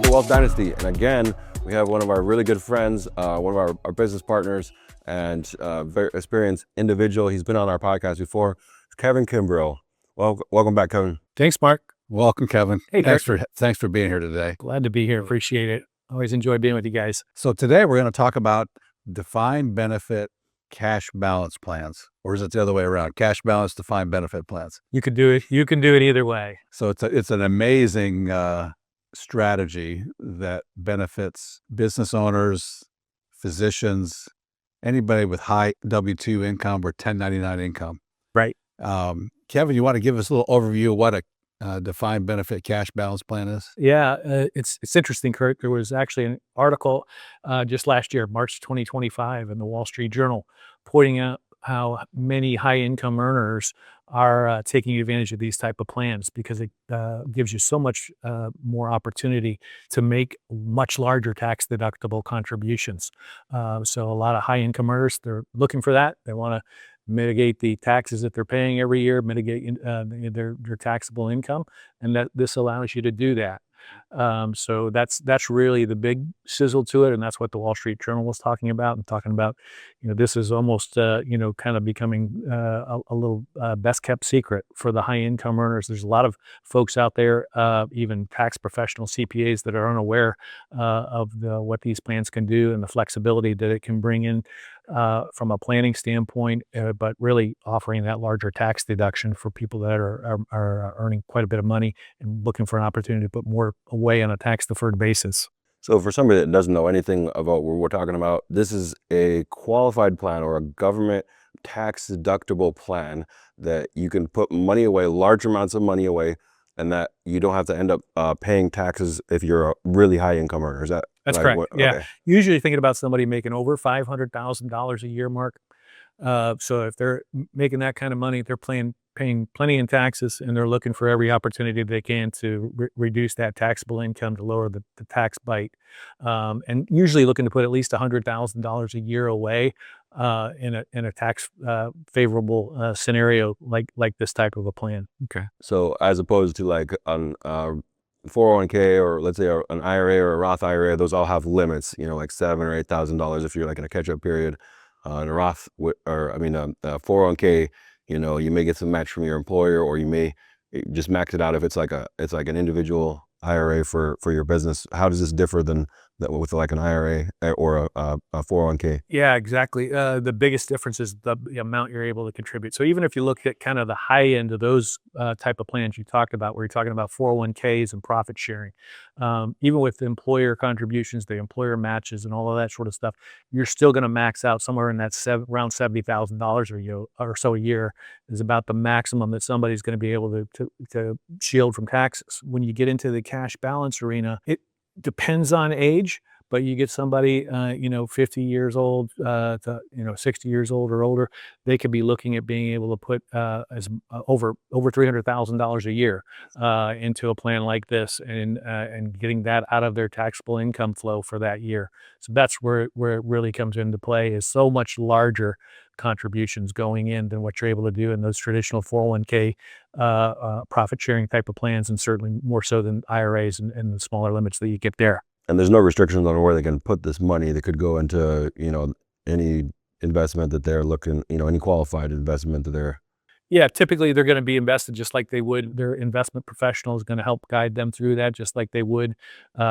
to Wealth Dynasty, and again, we have one of our really good friends, one of our business partners, and very experienced individual. He's been on our podcast before. It's Kevin Kimbrough. Welcome back, Kevin. Thanks, Mark. Welcome, Kevin. Hey, thanks for being here today. Glad to be here. Appreciate it. Always enjoy being with you guys. So today we're going to talk about defined benefit cash balance plans, or is it the other way around? Cash balance defined benefit plans. You can do it. You can do it either way. So it's an amazing strategy that benefits business owners, physicians, anybody with high W-2 income or 1099 income. Right. Kevin, you want to give us a little overview of what a defined benefit cash balance plan is? Yeah, it's interesting, Kurt. There was actually an article just last year, March 2025, in the Wall Street Journal, pointing out how many high-income earners are taking advantage of these type of plans because it gives you so much more opportunity to make much larger tax-deductible contributions. So a lot of high-income earners, they're looking for that. They want to mitigate the taxes that they're paying every year, mitigate their taxable income, and that this allows you to do that. So that's really the big sizzle to it, and that's what the Wall Street Journal was talking about, this is almost kind of becoming a little best kept secret for the high income earners. There's a lot of folks out there, even tax professional CPAs, that are unaware of what these plans can do and the flexibility that it can bring in from a planning standpoint, but really offering that larger tax deduction for people that are earning quite a bit of money and looking for an opportunity to put more away on a tax deferred basis. So for somebody that doesn't know anything about what we're talking about, this is a qualified plan or a government tax deductible plan that you can put money away, large amounts of money away, and that you don't have to end up paying taxes if you're a really high income earner. Is that That's correct. Yeah. Okay. Usually thinking about somebody making over $500,000 a year, Mark. So if they're making that kind of money, they're paying plenty in taxes, and they're looking for every opportunity they can to reduce that taxable income to lower the tax bite, and usually looking to put at least $100,000 a year away in a tax favorable scenario like this type of a plan. Okay. So as opposed to like an 401k or let's say an IRA or a Roth IRA, those all have limits, like $7,000 or $8,000 if you're like in a catch-up period. In a Roth a 401k, you may get some match from your employer, or you may just max it out if it's like an individual IRA for your business. How does this differ than that with like an IRA or a 401k? Yeah, exactly. The biggest difference is the amount you're able to contribute. So even if you look at kind of the high end of those type of plans you talked about, where you're talking about 401ks and profit sharing, even with the employer contributions, the employer matches, and all of that sort of stuff, you're still going to max out somewhere in that around $70,000 or so a year is about the maximum that somebody's going to be able to shield from taxes. When you get into the cash balance arena, it depends on age, but you get somebody, 50 years old to 60 years old or older, they could be looking at being able to put over $300,000 a year into a plan like this, and getting that out of their taxable income flow for that year. So that's where it really comes into play, is so much larger contributions going in than what you're able to do in those traditional 401k profit sharing type of plans, and certainly more so than IRAs and the smaller limits that you get there. And there's no restrictions on where they can put this money. They could go into, any investment that they're looking, any qualified investment that they're. Yeah, typically they're going to be invested just like they would. Their investment professional is going to help guide them through that, just like they would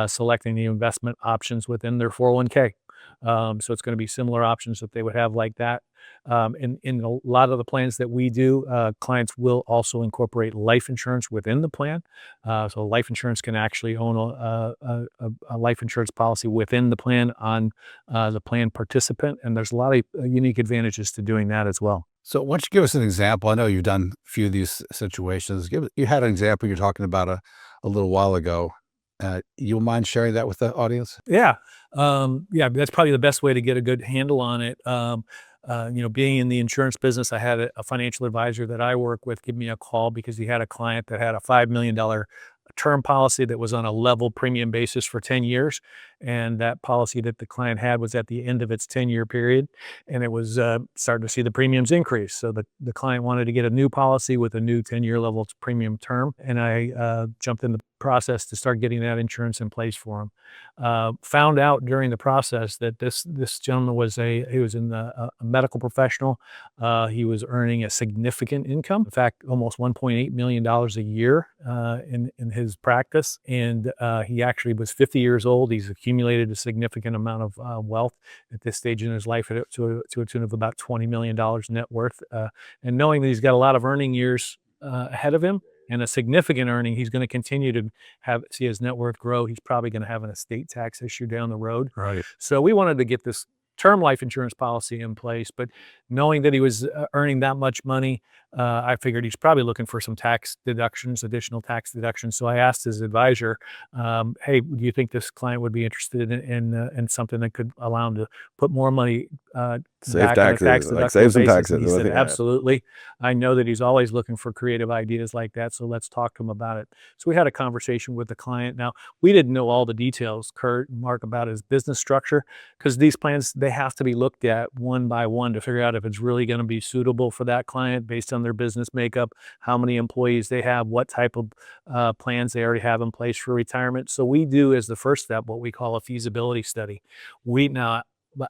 selecting the investment options within their 401k. So it's going to be similar options that they would have like that. In a lot of the plans that we do, clients will also incorporate life insurance within the plan. So life insurance can actually own a life insurance policy within the plan on the plan participant. And there's a lot of unique advantages to doing that as well. So why don't you give us an example? I know you've done a few of these situations. You had an example you're talking about a little while ago. You mind sharing that with the audience? Yeah. That's probably the best way to get a good handle on it. Being in the insurance business, I had a financial advisor that I work with give me a call because he had a client that had a $5 million term policy that was on a level premium basis for 10 years. and that policy that the client had was at the end of its 10-year period, and it was starting to see the premiums increase. So the client wanted to get a new policy with a new 10-year level premium term, and I jumped in the process to start getting that insurance in place for him. Found out during the process that this gentleman was a medical professional. He was earning a significant income. In fact, almost $1.8 million a year in his practice. And he actually was 50 years old. He's accumulated a significant amount of wealth at this stage in his life to a tune of about $20 million net worth. And knowing that he's got a lot of earning years ahead of him and a significant earning, he's going to continue to see his net worth grow. He's probably going to have an estate tax issue down the road. Right. So we wanted to get this term life insurance policy in place, but knowing that he was earning that much money, I figured he's probably looking for some tax deductions, additional tax deductions. So I asked his advisor, hey, do you think this client would be interested in something that could allow him to put more money Save back on a taxes, tax like deductible save some basis? taxes. And he I said, think, absolutely. I know that he's always looking for creative ideas like that, so let's talk to him about it. So we had a conversation with the client. Now, we didn't know all the details, Kurt and Mark, about his business structure, because these plans, they have to be looked at one by one to figure out if it's really going to be suitable for that client based on their business makeup, how many employees they have, what type of plans they already have in place for retirement. So we do, as the first step, what we call a feasibility study.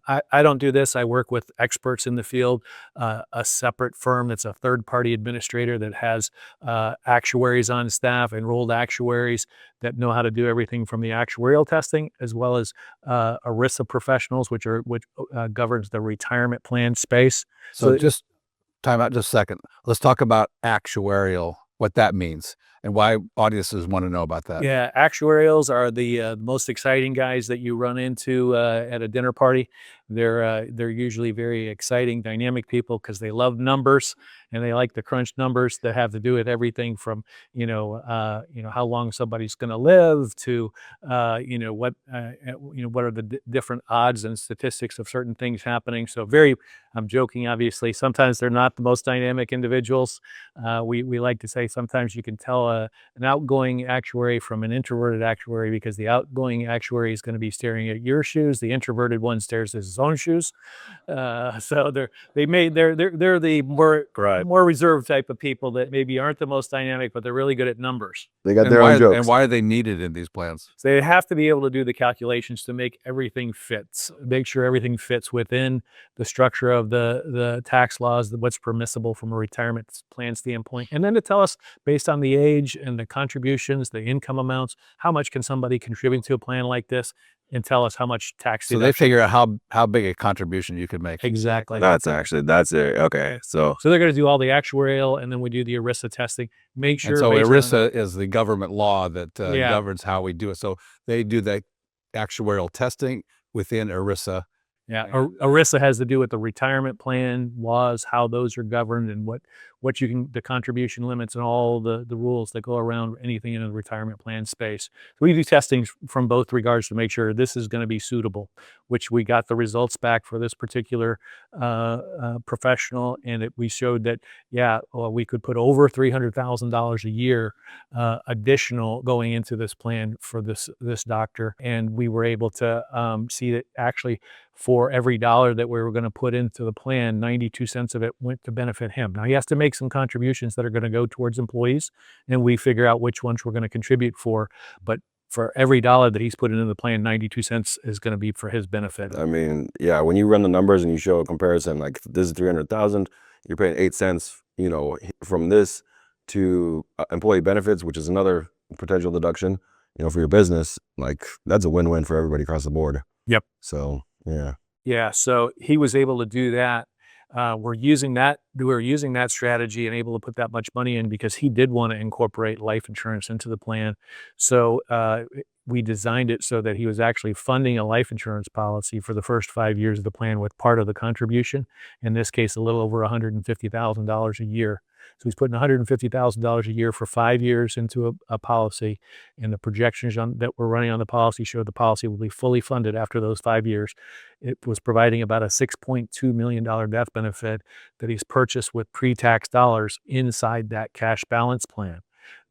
I don't do this. I work with experts in the field, a separate firm that's a third-party administrator that has actuaries on staff, enrolled actuaries that know how to do everything from the actuarial testing, as well as ERISA professionals, which governs the retirement plan space. So just time out just a second. Let's talk about actuarial, what that means, and why audiences want to know about that. Yeah, actuarials are the most exciting guys that you run into at a dinner party. They're usually very exciting, dynamic people because they love numbers and they like to crunch numbers that have to do with everything from how long somebody's going to live to what are the different odds and statistics of certain things happening. So I'm joking, obviously. Sometimes they're not the most dynamic individuals. We like to say sometimes you can tell an outgoing actuary from an introverted actuary because the outgoing actuary is going to be staring at your shoes. The introverted one stares at his own shoes. So they're the more reserved type of people that maybe aren't the most dynamic, but they're really good at numbers. They got their own jokes. And why are they needed in these plans? So they have to be able to do the calculations to make everything fits, make sure everything fits within the structure of the tax laws, what's permissible from a retirement plan standpoint. And then to tell us, based on the age and the contributions, the income amounts, how much can somebody contribute to a plan like this, and tell us how much tax So they figure out how big a contribution you can make. Exactly. That's it. Okay. So they're going to do all the actuarial, and then we do the ERISA testing. Make sure. And so ERISA is the government law that Yeah. governs how we do it. So they do the actuarial testing within ERISA. Yeah, ERISA has to do with the retirement plan laws, how those are governed, and the contribution limits and all the rules that go around anything in the retirement plan space. So we do testing from both regards to make sure this is going to be suitable, which we got the results back for this particular professional, and we showed that, we could put over $300,000 a year additional going into this plan for this doctor, and we were able to see that actually for every dollar that we were going to put into the plan, 92 cents of it went to benefit him. Now he has to make some contributions that are going to go towards employees, and we figure out which ones we're going to contribute for. But for every dollar that he's put into the plan, 92 cents is going to be for his benefit. I mean, yeah, when you run the numbers and you show a comparison, like this is 300,000, you're paying 8 cents, from this to employee benefits, which is another potential deduction, for your business. Like that's a win-win for everybody across the board. Yep. So yeah. Yeah. So he was able to do that. We're using that strategy and able to put that much money in because he did want to incorporate life insurance into the plan. So we designed it so that he was actually funding a life insurance policy for the first 5 years of the plan with part of the contribution. In this case, a little over $150,000 a year. So he's putting $150,000 a year for 5 years into a policy, and the projections that we're running on the policy show the policy will be fully funded after those 5 years. It was providing about a $6.2 million death benefit that he's purchased with pre-tax dollars inside that cash balance plan.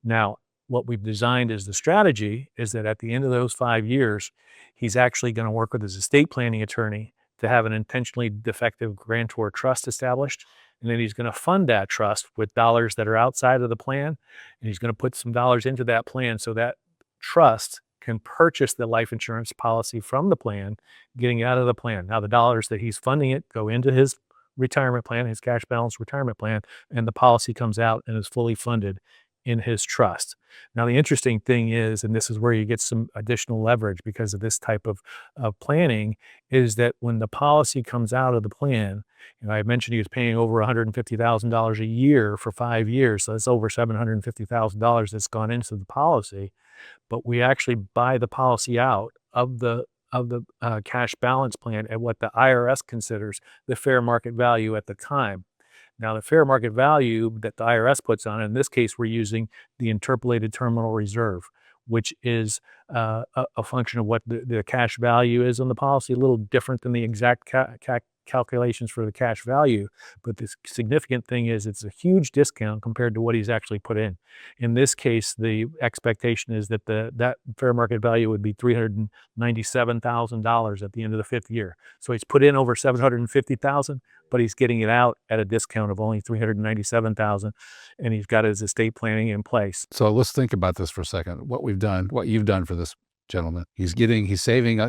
Now, what we've designed as the strategy is that at the end of those 5 years, he's actually going to work with his estate planning attorney to have an intentionally defective grantor trust established. And then he's going to fund that trust with dollars that are outside of the plan. And he's going to put some dollars into that plan so that trust can purchase the life insurance policy from the plan, getting out of the plan. Now, the dollars that he's funding it go into his retirement plan, his cash balance retirement plan, and the policy comes out and is fully funded in his trust. Now, the interesting thing is, and this is where you get some additional leverage because of this type of planning, is that when the policy comes out of the plan, I mentioned he was paying over $150,000 a year for 5 years. So that's over $750,000 that's gone into the policy. But we actually buy the policy out of the cash balance plan at what the IRS considers the fair market value at the time. Now, the fair market value that the IRS puts on, in this case, we're using the interpolated terminal reserve, which is a function of what the cash value is on the policy, a little different than the exact calculations for the cash value. But the significant thing is it's a huge discount compared to what he's actually put in. In this case, the expectation is that that fair market value would be $397,000 at the end of the 5th year. So he's put in over $750,000, but he's getting it out at a discount of only $397,000, and he's got his estate planning in place. So let's think about this for a second. What we've done, what you've done for this gentleman, he's saving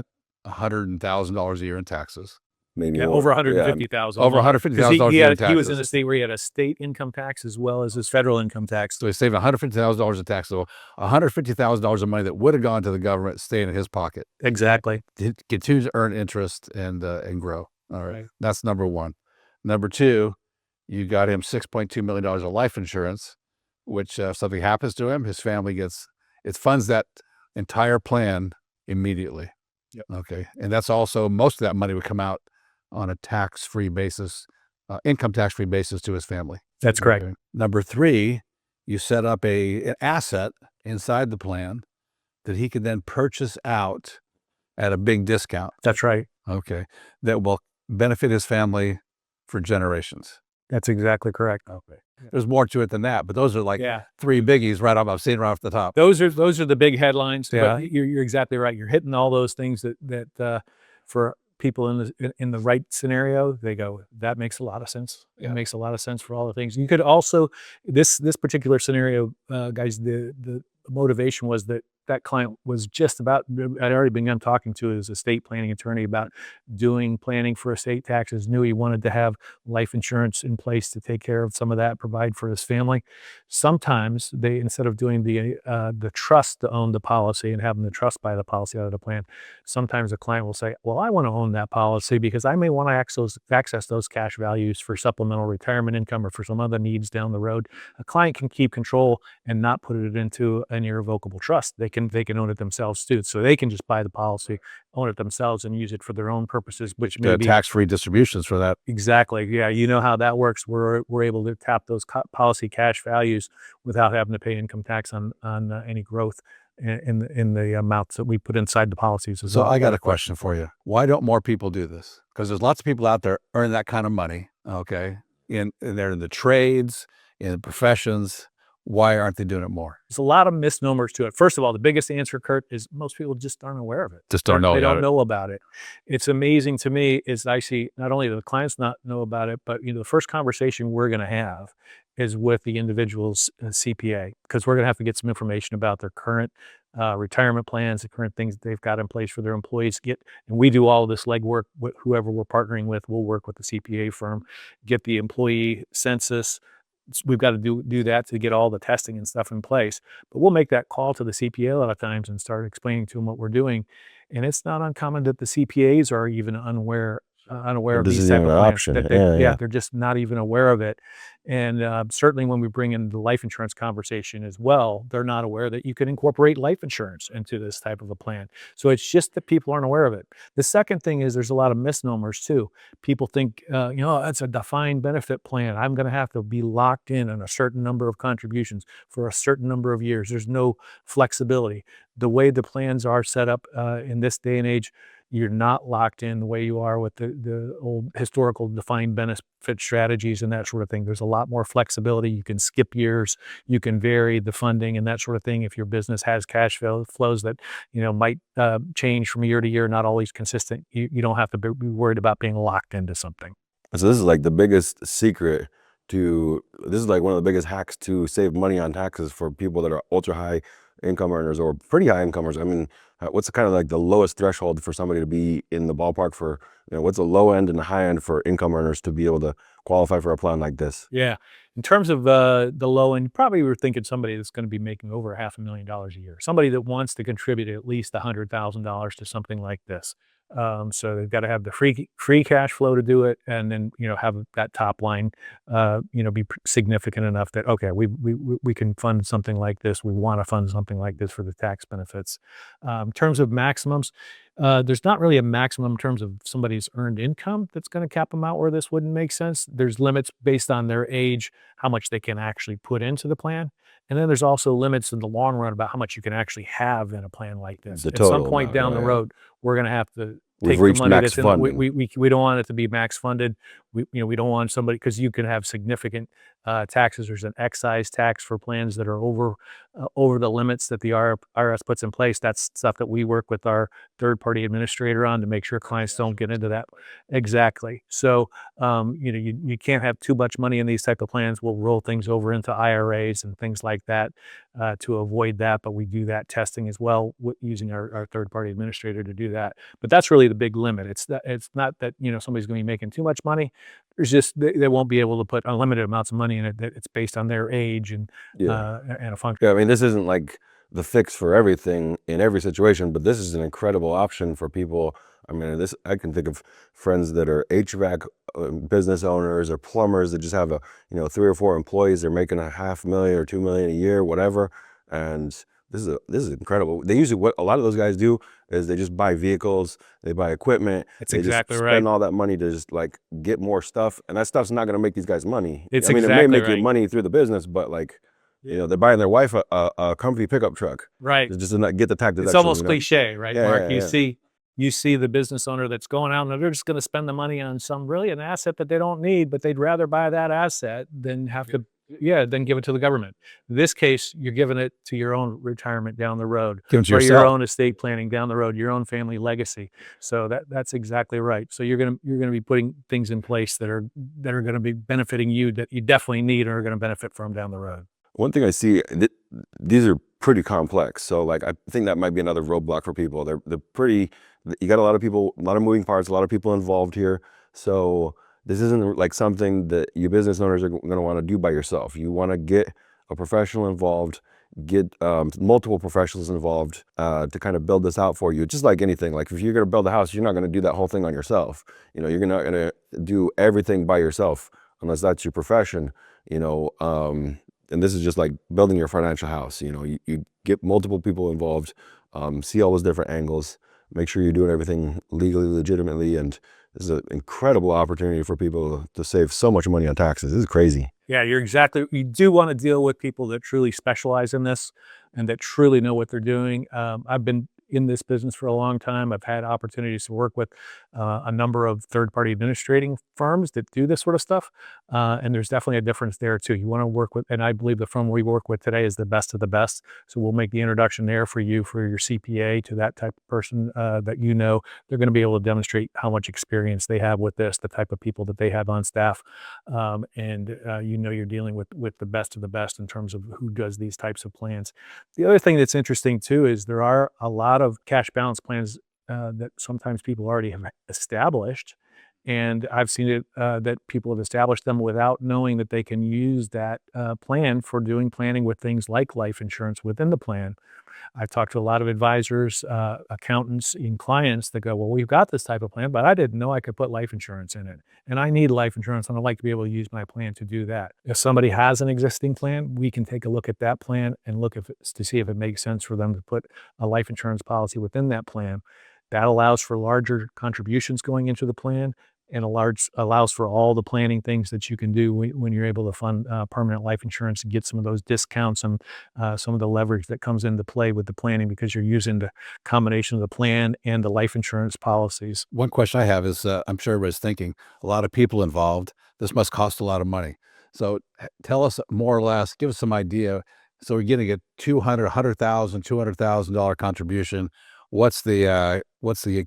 $100,000 a year in taxes. Maybe Yeah, more. over $150,000. Over $150,000 a year in taxes. He was in a state where he had a state income tax as well as his federal income tax. So he's saving $150,000 in tax. So $150,000 of money that would have gone to the government staying in his pocket. Exactly. He continues to earn interest and grow. All right. That's number one. Number two, you got him $6.2 million of life insurance, which if something happens to him, his family it funds that entire plan immediately. Yep. Okay. And that's also, most of that money would come out on a tax-free basis, income tax-free basis to his family. That's correct. Okay. Number three, you set up an asset inside the plan that he can then purchase out at a big discount. That's right. Okay. That will benefit his family for generations. That's exactly correct. Okay. There's more to it than that, but those are like Yeah. 3 biggies right off. I've seen right off the top. Those are the big headlines. Yeah. But you're exactly right. You're hitting all those things that for people in the right scenario, they go, that makes a lot of sense. Yeah. It makes a lot of sense for all the things. You could also, this particular scenario, guys, the motivation was that client was just about, I'd already begun talking to his estate planning attorney about doing planning for estate taxes, knew he wanted to have life insurance in place to take care of some of that, provide for his family. Sometimes they, instead of doing the trust to own the policy and having the trust buy the policy out of the plan, sometimes a client will say, well, I want to own that policy because I may want to access those cash values for supplemental retirement income or for some other needs down the road. A client can keep control and not put it into an irrevocable trust. They can own it themselves too. So they can just buy the policy, own it themselves, and use it for their own purposes, which may be tax-free distributions for that. Exactly. Yeah, you know how that works. We're able to tap those policy cash values without having to pay income tax on any growth in the amounts that we put inside the policies. So I got a question for you. Why don't more people do this? Because there's lots of people out there earning that kind of money. Okay, and they're in the trades, in the professions. Why aren't they doing it more? There's a lot of misnomers to it. First of all, the biggest answer, Kurt, is most people just aren't aware of it. Just don't know. They don't know about it. It's amazing to me is I see not only do the clients not know about it, but the first conversation we're going to have is with the individual's CPA, because we're going to have to get some information about their current retirement plans, the current things that they've got in place for their employees. And we do all of this legwork with whoever we're partnering with. We'll work with the CPA firm, get the employee census. We've got to do that to get all the testing and stuff in place. But we'll make that call to the CPA a lot of times and start explaining to them what we're doing. And it's not uncommon that the CPAs are even unaware of these type of plans. Option. They're just not even aware of it. And certainly when we bring in the life insurance conversation as well, they're not aware that you can incorporate life insurance into this type of a plan. So it's just that people aren't aware of it. The second thing is there's a lot of misnomers too. People think, that's a defined benefit plan. I'm going to have to be locked in on a certain number of contributions for a certain number of years. There's no flexibility. The way the plans are set up in this day and age, You're not locked in the way you are with the old historical defined benefit strategies and that sort of thing. There's a lot more flexibility. You can skip years, you can vary the funding and that sort of thing. If your business has cash flows that, might change from year to year, not always consistent, you don't have to be worried about being locked into something. So this is like the biggest secret this is like one of the biggest hacks to save money on taxes for people that are ultra high income earners or pretty high income earners. I mean, what's kind of like the lowest threshold for somebody to be in the ballpark for, what's the low end and the high end for income earners to be able to qualify for a plan like this? Yeah. In terms of the low end, probably we're thinking somebody that's going to be making over $500,000 a year, somebody that wants to contribute at least $100,000 to something like this. So they've got to have the free cash flow to do it, and then have that top line, be significant enough that okay, we can fund something like this. We want to fund something like this for the tax benefits. In terms of maximums, there's not really a maximum in terms of somebody's earned income that's going to cap them out where this wouldn't make sense. There's limits based on their age, how much they can actually put into the plan. And then there's also limits in the long run about how much you can actually have in a plan like this. The At some total point amount, down the yeah. road, we're going to have to We've take the reached money max that's in. funding. We don't want it to be max funded. We don't want somebody, because you can have significant taxes. There's an excise tax for plans that are over the limits that the IRS puts in place. That's stuff that we work with our third-party administrator on to make sure clients don't get into that. Exactly. So you can't have too much money in these type of plans. We'll roll things over into IRAs and things like that to avoid that. But we do that testing as well using our third-party administrator to do that. But that's really the big limit. It's not that somebody's going to be making too much money. There's just they won't be able to put unlimited amounts of money in it. That it's based on their age and a function. Yeah, I mean, this isn't like the fix for everything in every situation, but this is an incredible option for people. I mean, I can think of friends that are HVAC business owners or plumbers that just have 3 or 4 employees. They're making $500,000 or $2 million a year, whatever. And this is incredible. They usually, what a lot of those guys do is they just buy vehicles, they buy equipment. That's they exactly just right. spend all that money to just like get more stuff, and that stuff's not going to make these guys money. It's I mean, it may exactly make you right. money through the business, but like. They're buying their wife a comfy pickup truck. Right. Just to not get the tax deduction. It's almost cliche, right, Yeah, Mark? yeah, You see the business owner that's going out and they're just going to spend the money on an asset that they don't need, but they'd rather buy that asset than have to, then give it to the government. In this case, you're giving it to your own retirement down the road, Give it to or your yourself. own estate planning down the road, your own family legacy. So that's exactly right. So you're gonna be putting things in place that are going to be benefiting you, that you definitely need and are going to benefit from down the road. One thing I see, these are pretty complex. So like, I think that might be another roadblock for people. They're pretty, you got a lot of people, a lot of moving parts, a lot of people involved here. So this isn't like something that you business owners are going to want to do by yourself. You want to get a professional involved, get multiple professionals involved to kind of build this out for you. Just like anything, like if you're going to build a house, you're not going to do that whole thing on yourself. You're not going to do everything by yourself unless that's your profession. And this is just like building your financial house. You get multiple people involved, see all those different angles, make sure you're doing everything legally, legitimately, and this is an incredible opportunity for people to save so much money on taxes. This is crazy. Yeah, you do want to deal with people that truly specialize in this and that truly know what they're doing. I've been in this business for a long time. I've had opportunities to work with a number of third-party administrating firms that do this sort of stuff. And there's definitely a difference there too. You want to work with, and I believe the firm we work with today is the best of the best. So we'll make the introduction there for you, for your CPA, to that type of person that they're going to be able to demonstrate how much experience they have with this, the type of people that they have on staff. And you're dealing with the best of the best in terms of who does these types of plans. The other thing that's interesting too is there are a lot of cash balance plans that sometimes people already have established. And I've seen it that people have established them without knowing that they can use that plan for doing planning with things like life insurance within the plan. I've talked to a lot of advisors, accountants, and clients that go, well, we've got this type of plan, but I didn't know I could put life insurance in it. And I need life insurance, and I'd like to be able to use my plan to do that. If somebody has an existing plan, we can take a look at that plan and look to see if it makes sense for them to put a life insurance policy within that plan. That allows for larger contributions going into the plan. and allows for all the planning things that you can do when you're able to fund permanent life insurance and get some of those discounts and some of the leverage that comes into play with the planning, because you're using the combination of the plan and the life insurance policies. One question I have is, I'm sure everybody's thinking, a lot of people involved. This must cost a lot of money. So tell us more or less, give us some idea. So we're getting a $200,000 contribution. What's the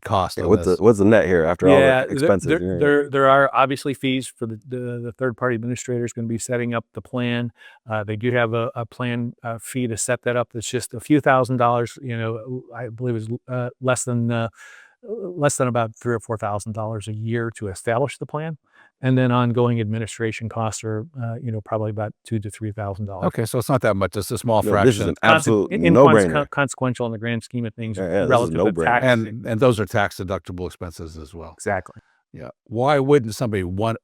cost Yeah, of what's this? the net here after all Yeah, the expenses? Yeah. there are obviously fees for the third party administrator is going to be setting up the plan. They do have a plan fee to set that up. That's just a few $1,000s. I believe it's less than about $3,000 or $4,000 a year to establish the plan, and then ongoing administration costs are probably about $2,000 to $3,000. Okay, so it's not that much. It's a small No, this is fraction. an absolute no-brainer. Consequential in the grand scheme of things, Yeah, this is a relative to no-brainer. tax. And those are tax deductible expenses as well. Exactly. Yeah. Why would somebody not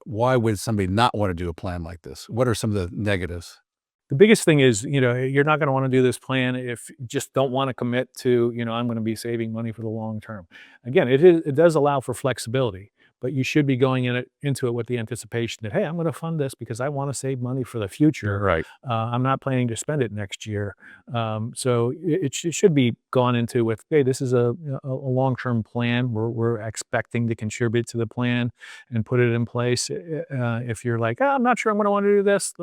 want to do a plan like this? What are some of the negatives? The biggest thing is, you're not going to want to do this plan if you just don't want to commit to, I'm going to be saving money for the long term. Again, it does allow for flexibility, but you should be going into it with the anticipation that, hey, I'm going to fund this because I want to save money for the future. Right. I'm not planning to spend it next year. So it should be gone into with, hey, this is a long-term plan. We're expecting to contribute to the plan and put it in place. If you're like, I'm not sure I'm going to want to do this,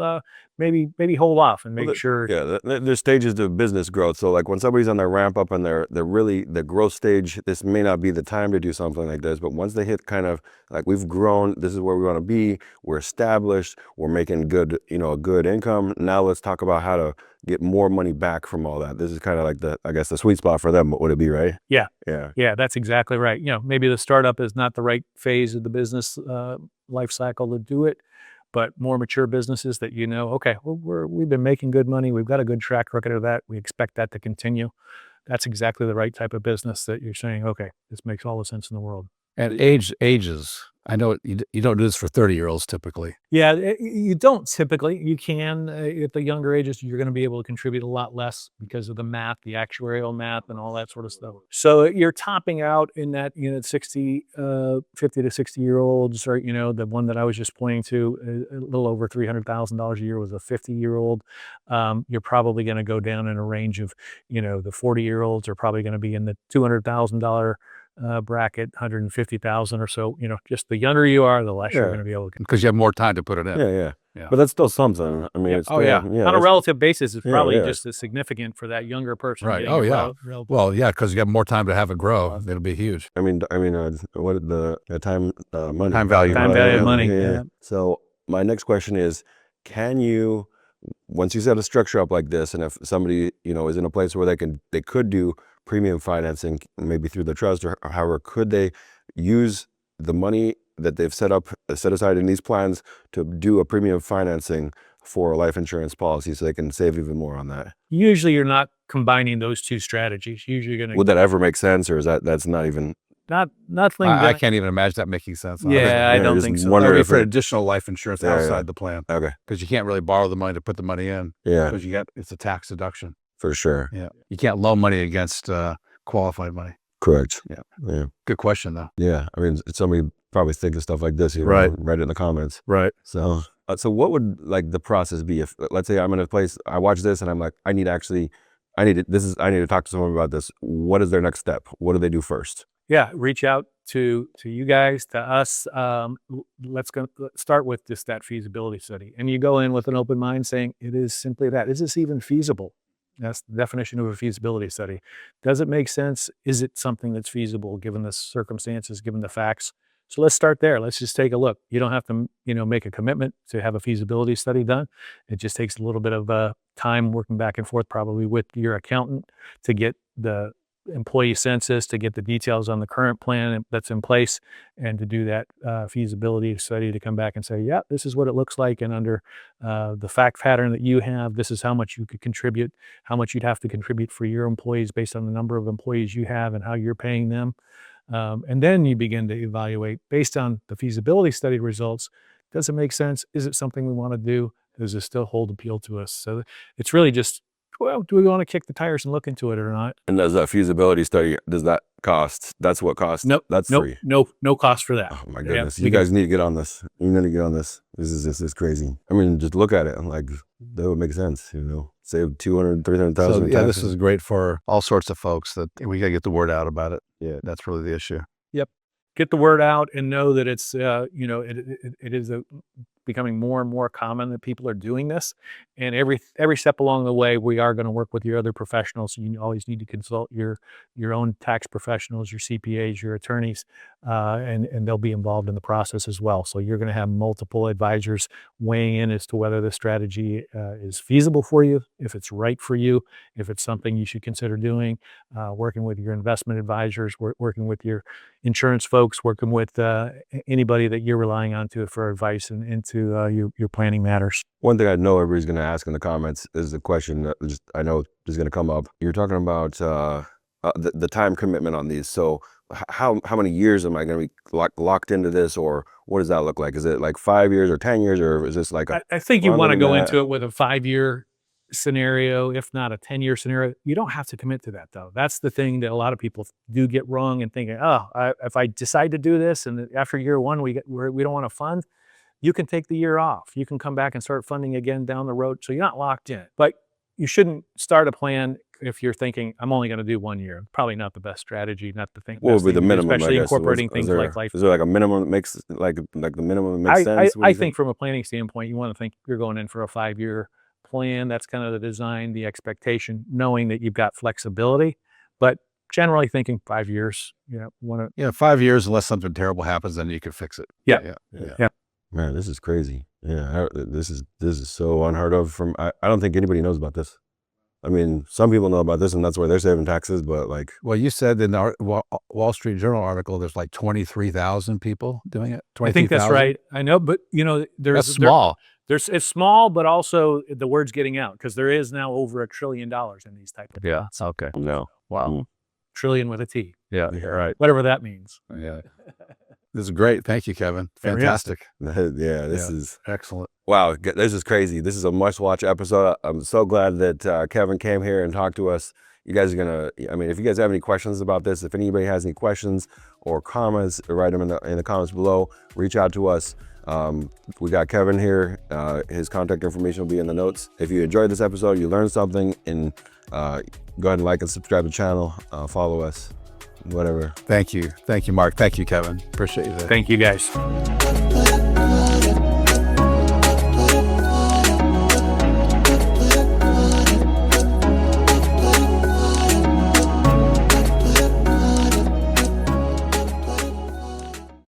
maybe hold off and make sure. Yeah, there's stages to business growth. So like when somebody's on their ramp up and they're really the growth stage, this may not be the time to do something like this. But once they hit kind of like, we've grown, this is where we want to be, we're established, we're making good, a good income. Now let's talk about how to get more money back from all that. This is kind of like the sweet spot for them. Would it be, right? Yeah. Yeah. Yeah, that's exactly right. Maybe the startup is not the right phase of the business life cycle to do it, but more mature businesses that okay, we've been making good money, we've got a good track record of that, we expect that to continue. That's exactly the right type of business that you're saying, okay, this makes all the sense in the world. And ages. I know you don't do this for 30-year-olds typically. Yeah, you don't typically. You can at the younger ages. You're going to be able to contribute a lot less because of the math, the actuarial math, and all that sort of stuff. So you're topping out in that 50 to 60-year-olds, or the one that I was just pointing to, a little over $300,000 a year was a 50-year-old. You're probably going to go down in a range of the 40-year-olds are probably going to be in the $200,000 bracket, 150,000 or so. Just the younger you are, the less you're going to be able to. Because you have more time to put it in. Yeah. But that's still something. I mean, it's still, on a relative basis, it's probably just as significant for that younger person. Right. Oh yeah. Well, yeah, because you have more time to have it grow. It'll be huge. I mean, what the time money? Time value. Time value of money. Yeah. So my next question is, can you, once you set a structure up like this, and if somebody is in a place where they could do premium financing, maybe through the trust or however, could they use the money that they've set aside in these plans to do a premium financing for a life insurance policy so they can save even more on that? Usually you're not combining those two strategies. Usually you're going to. Would that ever make sense, or is that's not even? Nothing. I can't even imagine that making sense. Yeah, I don't think so. Wonder if for additional life insurance outside the plan. Okay. Because you can't really borrow the money to put the money in. Yeah. Because it's a tax deduction. For sure. Yeah. You can't loan money against qualified money. Correct. Yeah. Good question though. Yeah. I mean, somebody probably thinking stuff like this, right? Write it in the comments. Right. So what would like the process be if, let's say I'm in a place, I watch this and I'm like, I need to talk to someone about this. What is their next step? What do they do first? Yeah, reach out to you guys, to us. Let's start with just that feasibility study. And you go in with an open mind saying, it is simply that. Is this even feasible? That's the definition of a feasibility study. Does it make sense? Is it something that's feasible given the circumstances, given the facts? So let's start there. Let's just take a look. You don't have to, make a commitment to have a feasibility study done. It just takes a little bit of time working back and forth, probably with your accountant, to get the employee census, to get the details on the current plan that's in place, and to do that feasibility study to come back and say, yeah, this is what it looks like. And under the fact pattern that you have, this is how much you could contribute, how much you'd have to contribute for your employees based on the number of employees you have and how you're paying them. And then you begin to evaluate based on the feasibility study results. Does it make sense? Is it something we want to do? Does it still hold appeal to us? So it's really just well, do we want to kick the tires and look into it or not? And does that feasibility study, does that cost? That's what costs? Nope. That's nope, free. no cost for that. Oh my Yeah, goodness. we You can- guys need to get on this. You need to get on this. This is crazy. I mean, just look at it. I'm like, that would make sense, you know. Save 200, 300,000. So in yeah, this taxes. is great for all sorts of folks that we got to get the word out about it. Yeah, that's really the issue. Get the word out and know that it's you know, it is becoming more and more common that people are doing this, and every step along the way we are going to work with your other professionals. You always need to consult your own tax professionals, your CPAs, your attorneys, and they'll be involved in the process as well. So you're going to have multiple advisors weighing in as to whether the strategy is feasible for you, if it's right for you, if it's something you should consider doing. Working with your investment advisors, working with your insurance folks, working with anybody that you're relying on for advice and into your planning matters. One thing I know everybody's going to ask in the comments is the question that I know is going to come up. You're talking about the time commitment on these. So how many years am I going to be locked into this, or what does that look like? Is it like 5 years or 10 years, or is this like I think you longer want to than go that? into it with a 5-year scenario, if not a 10-year scenario. You don't have to commit to that, though. That's the thing that a lot of people do get wrong, and thinking, oh, if I decide to do this and after year one we don't want to fund, you can take the year off. You can come back and start funding again down the road. So you're not locked in. But you shouldn't start a plan if you're thinking, I'm only going to do 1 year. Probably not the best strategy, not the thing. What would be the minimum? Especially I guess? incorporating Is things there, like life. Is there like a minimum that makes like the minimum that makes sense? What do I you think from a planning standpoint, you want to think you're going in for a 5-year plan. That's kind of the design, the expectation, knowing that you've got flexibility, but generally thinking 5 years. You know, 5 years, unless something terrible happens, then you can fix it. Yeah. Man, this is crazy. Yeah, this is so unheard of. I don't think anybody knows about this. I mean, some people know about this, and that's why they're saving taxes. But like, Well, you said in the Wall Street Journal article, there's like 23,000 people doing it. I think that's 23,000? right. I know, but That's small. It's small, but also the word's getting out because there is now over $1 trillion in these type of Yeah. Okay. no. Wow. trillion with a T, Yeah. You're right. whatever that means. Yeah. This is great. Thank you, Kevin. There we go. Fantastic. Yeah, this is Excellent. wow. This is crazy. This is a must-watch episode. I'm so glad that Kevin came here and talked to us. You guys are gonna. I mean, if you guys have any questions about this, if anybody has any questions or comments, write them in the comments below. Reach out to us. We got Kevin here. His contact information will be in the notes. If you enjoyed this episode, you learned something, and go ahead and like and subscribe to the channel. Follow us, whatever. Thank you. Thank you, Mark. Thank you, Kevin. Appreciate you. Thank you, guys.